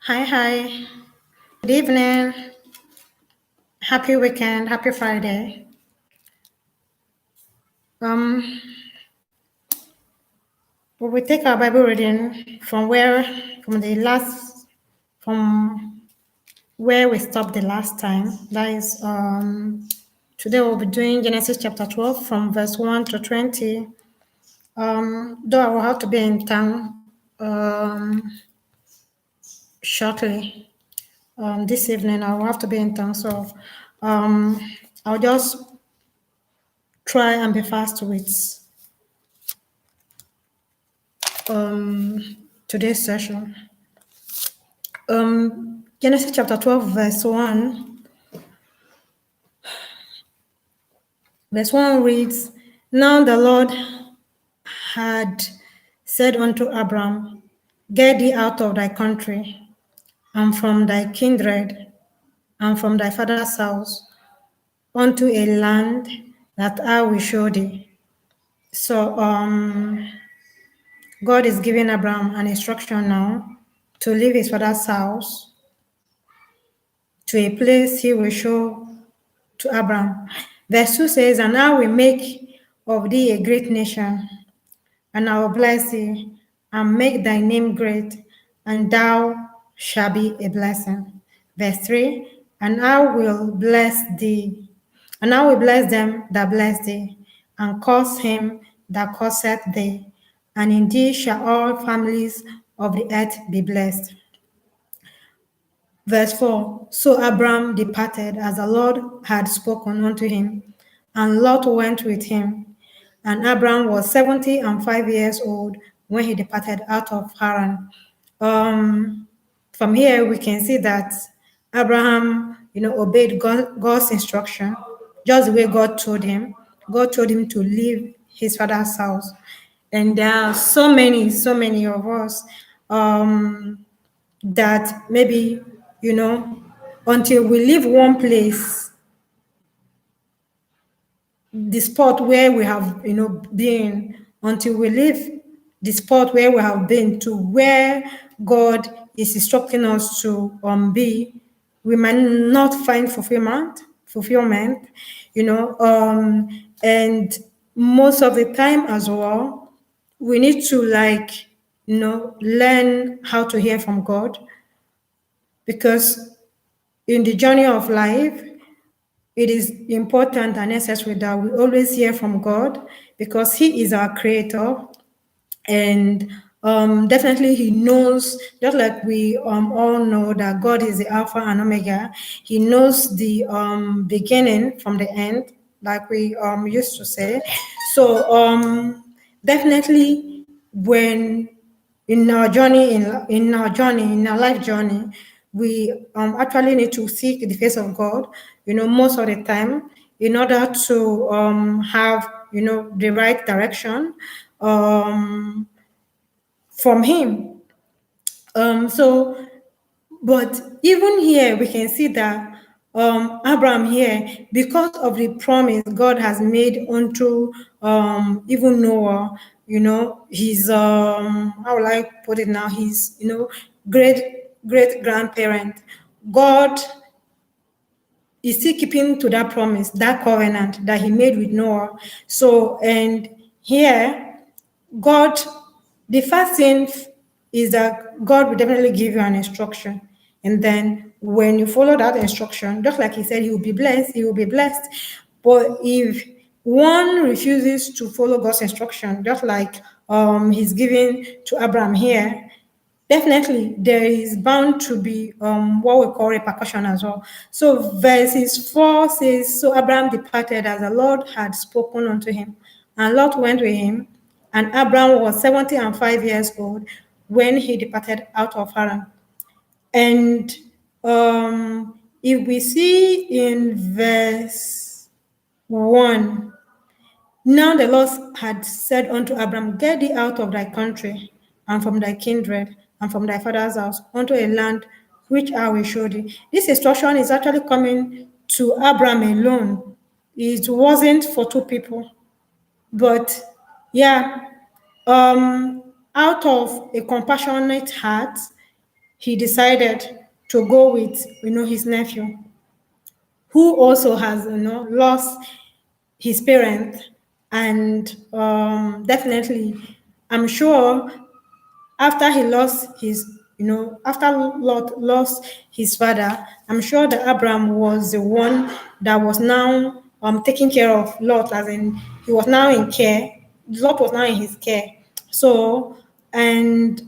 Hi, hi. Good evening. Happy weekend. Happy Friday. Um, we will take our Bible reading from where we stopped the last time. That is, today we'll be doing Genesis chapter 12 from verse 1 to 20. Though I will have to be in town shortly. This evening I will have to be in town, so um, I'll just try and be fast with today's session. Genesis chapter 12, verse 1. Verse 1 reads, Now the Lord had said unto Abram, Get thee out of thy country, and from thy kindred, and from thy father's house, unto a land that I will show thee. So God is giving Abram an instruction now to leave his father's house to a place he will show to Abram. Verse 2 says, And I will make of thee a great nation, and I will bless thee, and make thy name great, and thou shalt be a blessing. Verse 3, And I will bless thee, and I will bless them that bless thee, and curse him that curseth thee, and in thee shall all families of the earth be blessed. Verse 4, So Abram departed as the Lord had spoken unto him, and Lot went with him. And Abram was 75 years old when he departed out of Haran. From here, we can see that Abraham, obeyed God's instruction, just the way God told him. God told him to leave his father's house. And there are so many of us that maybe, until we leave one place, the spot where we have, been, until we leave the spot where we have been to where God is instructing us to be, we might not find fulfillment, and most of the time as well, we need to learn how to hear from God, because in the journey of life, it is important and necessary that we always hear from God, because He is our creator, and definitely He knows, just like we all know that God is the Alpha and Omega. He knows the beginning from the end, like we used to say. So definitely, when in our journey, in our life journey, we actually need to seek the face of God, most of the time, in order to have, the right direction from Him. So, but even here, we can see that Abraham here, because of the promise God has made unto even Noah, his how will I put it now? His great grandparent. God is still keeping to that promise, that covenant that He made with Noah. So, and here, God, the first thing is that God will definitely give you an instruction. And then when you follow that instruction, just like He said, He will be blessed, He will be blessed. But if one refuses to follow God's instruction, just like He's giving to Abraham here, definitely there is bound to be what we call repercussion as well. So verses 4 says, So Abraham departed as the Lord had spoken unto him, and Lot went with him, and Abraham was 75 years old when he departed out of Haran. And if we see in verse 1, Now the Lord had said unto Abram, Get thee out of thy country, and from thy kindred, and from thy father's house, unto a land which I will show thee. This instruction is actually coming to Abram alone. It wasn't for two people. But yeah, out of a compassionate heart, he decided to go with, his nephew, who also has, lost his parents. And definitely, I'm sure after he lost his, after Lot lost his father, I'm sure that Abraham was the one that was now taking care of Lot, as in he was now in care. Lot was now in his care. So, and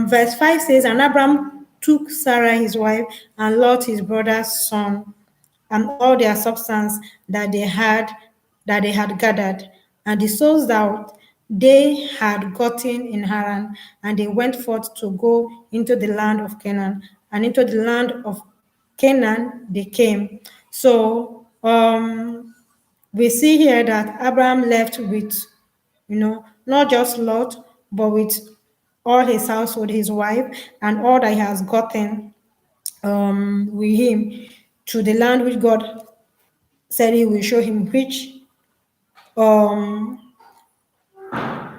verse 5 says, and Abraham took Sarah his wife and Lot his brother's son and all their substance that they had gathered, and the souls that they had gotten in Haran, and they went forth to go into the land of Canaan, and into the land of Canaan they came. So we see here that Abraham left with, not just Lot, but with all his household, his wife, and all that he has gotten with him to the land which God said he will show him, which um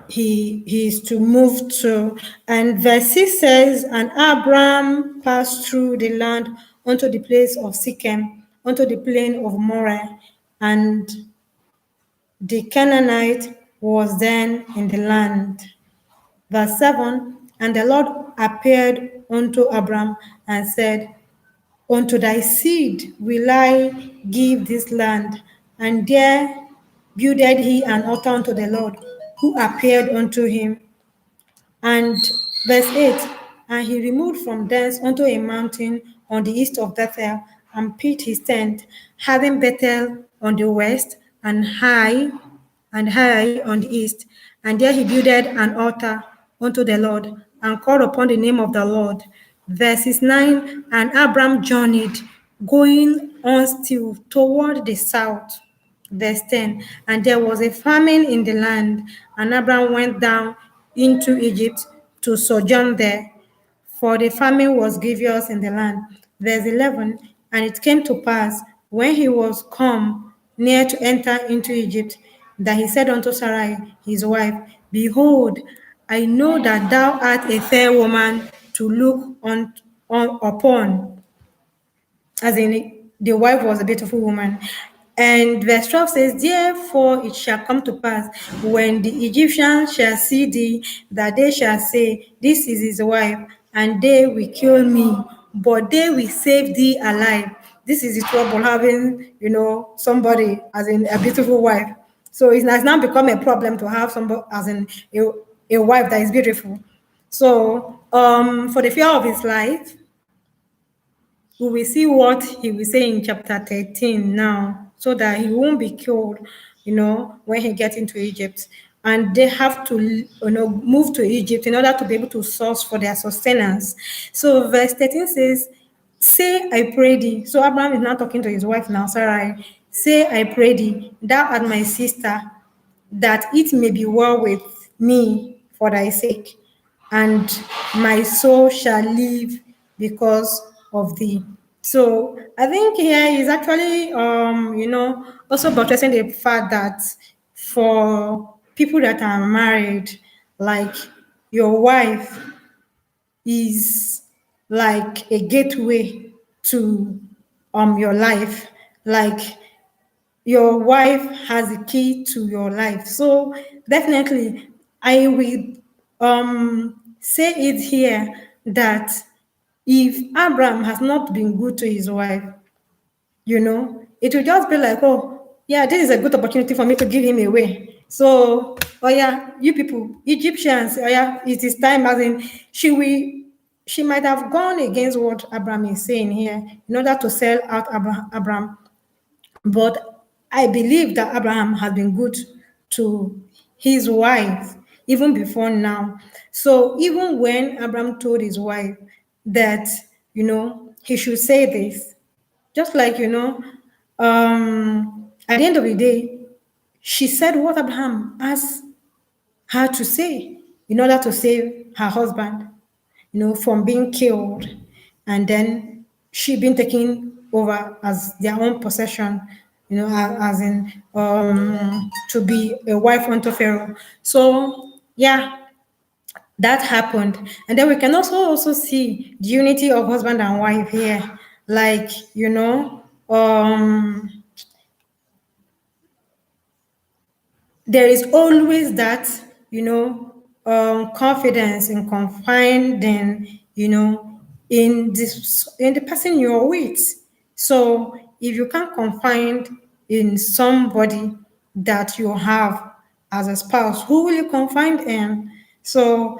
he is to move to. And verse 6 says, and Abram passed through the land unto the place of Shechem, unto the plain of Moreh, and the Canaanite was then in the land. Verse 7, and the Lord appeared unto Abram and said, unto thy seed will I give this land. And there builded he an altar unto the Lord, who appeared unto him. And verse 8, and he removed from thence unto a mountain on the east of Bethel, and pitched his tent, having Bethel on the west, and high on the east. And there he builded an altar unto the Lord, and called upon the name of the Lord. Verses 9, and Abram journeyed, going on still toward the south. Verse 10, and there was a famine in the land, and Abram went down into Egypt to sojourn there, for the famine was grievous in the land. Verse 11, and it came to pass, when he was come near to enter into Egypt, that he said unto Sarai his wife, behold, I know that thou art a fair woman to look upon, as in the wife was a beautiful woman. And verse 12 says, therefore it shall come to pass, when the Egyptians shall see thee, that they shall say, this is his wife, and they will kill me, but they will save thee alive. This is the trouble, having, somebody as in a beautiful wife. So it has now become a problem to have somebody as in a wife that is beautiful. So for the fear of his life, we will see what he will say in chapter 13 now, so that he won't be killed, when he gets into Egypt. And they have to, move to Egypt in order to be able to source for their sustenance. So verse 13 says, say, I pray thee. So Abraham is now talking to his wife now, Sarai. Say, I pray thee, thou art my sister, that it may be well with me for thy sake, and my soul shall live because of thee. So I think here is actually, also buttressing the fact that for people that are married, like your wife is like a gateway to your life. Like your wife has the key to your life. So definitely, I will say it here that if Abraham has not been good to his wife, it will just be like, oh, yeah, this is a good opportunity for me to give him away. So, oh yeah, you people, Egyptians, oh yeah, it is time. As in, she might have gone against what Abraham is saying here in order to sell out Abraham. But I believe that Abraham has been good to his wife even before now. So even when Abraham told his wife that, he should say this, just like, at the end of the day, she said what Abraham asked her to say in order to save her husband, from being killed, and then she being taken over as their own possession, as in to be a wife unto Pharaoh. So yeah, that happened. And then we can also see the unity of husband and wife here. Like, there is always that, confidence in confiding, in the person you're with. So if you can't confide in somebody that you have as a spouse, who will you confide in? So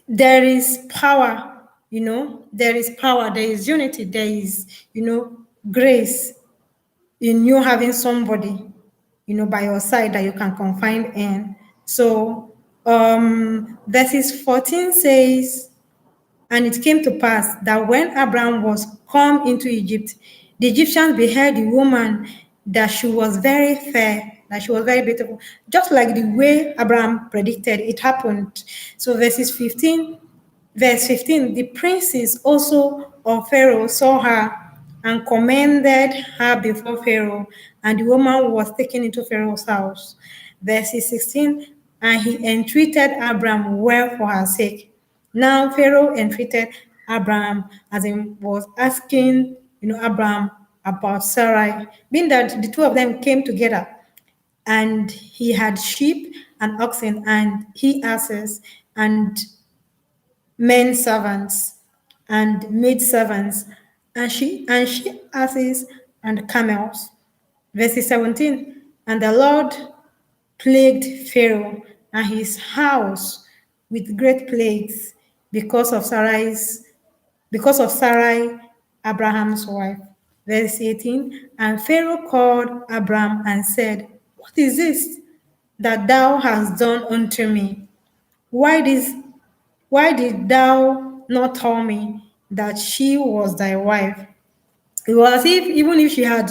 there is power, there is power, there is unity, there is, grace in you having somebody, by your side that you can confide in. So, verses 14 says, and it came to pass that when Abraham was come into Egypt, the Egyptians beheld the woman, that she was very fair, that she was very beautiful, just like the way Abraham predicted, it happened. So verse 15, the princes also of Pharaoh saw her and commended her before Pharaoh, and the woman was taken into Pharaoh's house. Verse 16, and he entreated Abraham well for her sake. Now Pharaoh entreated Abraham, as he was asking, Abraham about Sarai, being that the two of them came together, and he had sheep and oxen, and he asses, and men servants, and maid servants, and she asses and camels. Verse 17, and the Lord plagued Pharaoh and his house with great plagues because of Sarai, Abraham's wife. Verse 18, and Pharaoh called Abram and said, what is this that thou hast done unto me? Why this why did thou not tell me that she was thy wife? It was as if even if he had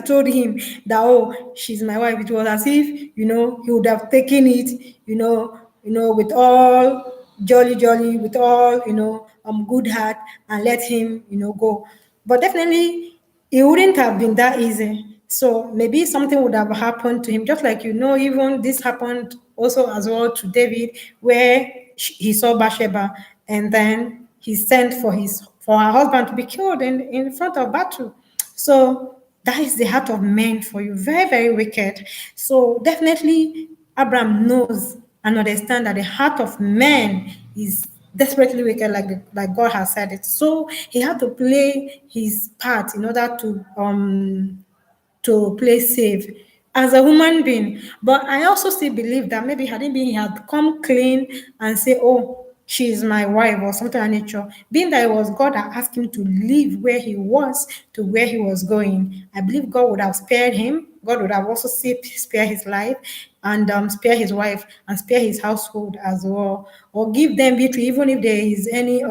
told him that, oh, she's my wife, it was as if, he would have taken it, with all jolly, with all, good heart, and let him, go. But definitely it wouldn't have been that easy. So maybe something would have happened to him, just like, even this happened also as well to David, where he saw Bathsheba, and then he sent for her husband to be killed in front of battle. So that is the heart of men for you. Very, very wicked. So definitely Abraham knows and understands that the heart of man is desperately wicked, like God has said it. So he had to play his part in order to play safe as a human being. But I also still believe that maybe had it been he had come clean and say, oh, she is my wife or something of nature, being that it was God that asked him to leave where he was to where he was going, I believe God would have spared him. God would have also spare his life, and spare his wife, and spare his household as well, or give them victory, even if there is any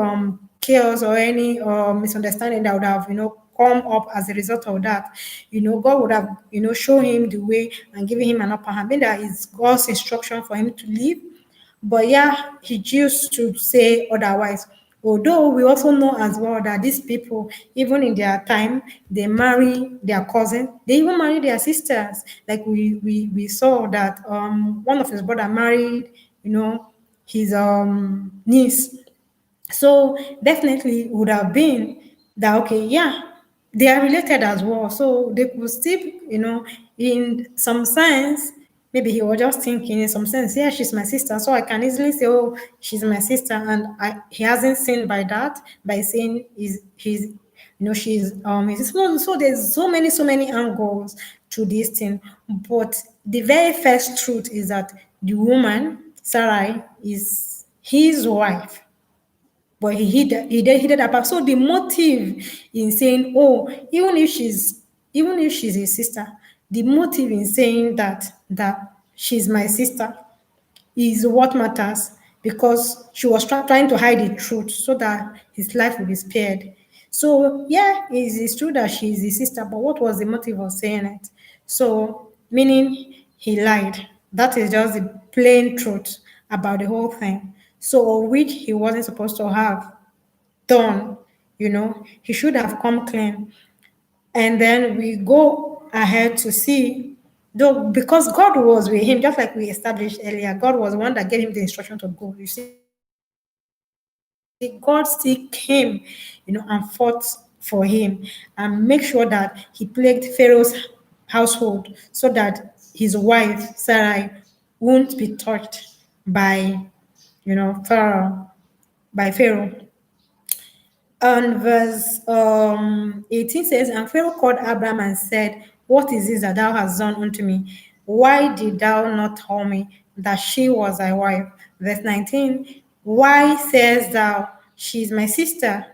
chaos or any misunderstanding that would have, come up as a result of that. God would have, shown him the way and given him an upper hand. Maybe that is God's instruction for him to leave. But yeah, he used to say otherwise. Although we also know as well that these people, even in their time, they marry their cousin, they even marry their sisters. Like we saw that one of his brother married, his niece. So definitely would have been that, okay, yeah, they are related as well. So they could still, in some sense, maybe he was just thinking in some sense, yeah, she's my sister. So I can easily say, oh, she's my sister. And he hasn't sinned by that, by saying he's she's his sister. So there's so many angles to this thing. But the very first truth is that the woman, Sarai, is his wife, but he did that part. So the motive in saying, oh, even if she's his sister, the motive in saying that she's my sister is what matters, because she was trying to hide the truth so that his life would be spared. So yeah, it's true that she's his sister, but what was the motive of saying it? So meaning he lied. That is just the plain truth about the whole thing. So of which he wasn't supposed to have done. He should have come clean. And then we go ahead to see Though because God was with him, just like we established earlier, God was the one that gave him the instruction to go. You see, God still came, and fought for him and make sure that he plagued Pharaoh's household so that his wife Sarai won't be touched by Pharaoh. And verse 18 says, And Pharaoh called Abram and said, What is this that thou hast done unto me? Why did thou not tell me that she was thy wife? Verse 19, Why sayest thou, She is my sister?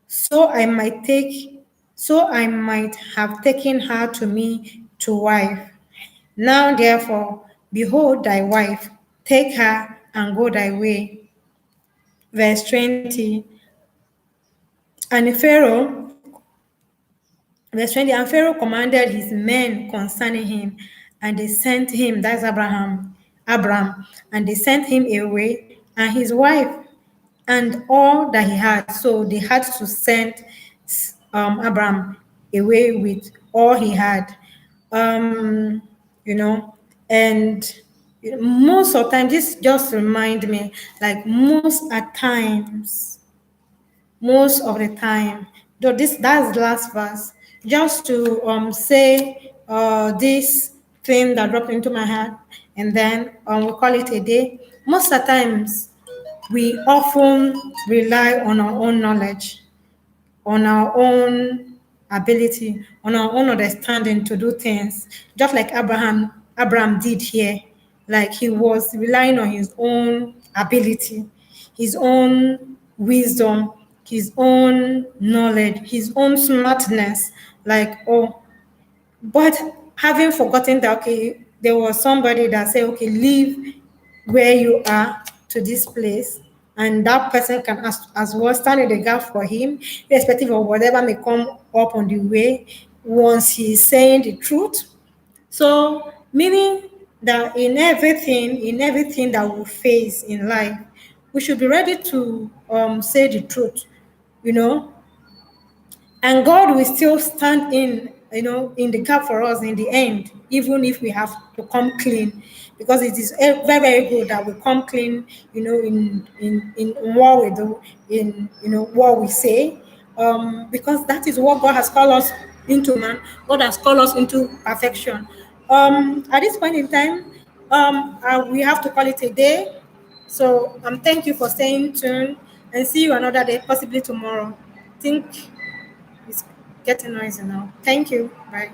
So I might take, so I might have taken her to me to wife. Now therefore, behold thy wife, take her and go thy way. Verse 20, and Pharaoh Verse 20, and Pharaoh commanded his men concerning him, and they sent him, that's Abram, and they sent him away, and his wife, and all that he had. So they had to send Abram away with all he had. Um, you know, and most of the time, this just remind me, like most of the time, though this that's the last verse, just to say this thing that dropped into my head, and then we call it a day. Most of the times we often rely on our own knowledge, on our own ability, on our own understanding to do things, just like Abraham did here. Like he was relying on his own ability, his own wisdom, his own knowledge, his own smartness. Like, oh, but having forgotten that, okay, there was somebody that said, okay, leave where you are to this place, and that person can as well stand in the gap for him, irrespective of whatever may come up on the way, once he's saying the truth. So, meaning that in everything that we face in life, we should be ready to say the truth, you know, and God will still stand in the gap for us in the end, even if we have to come clean, because it is very, very good that we come clean, in what we do, in what we say, because that is what God has called us into, man. God has called us into perfection. At this point in time, we have to call it a day. So thank you for staying tuned, and see you another day, possibly tomorrow. Think it's getting noisy now. Thank you. Bye.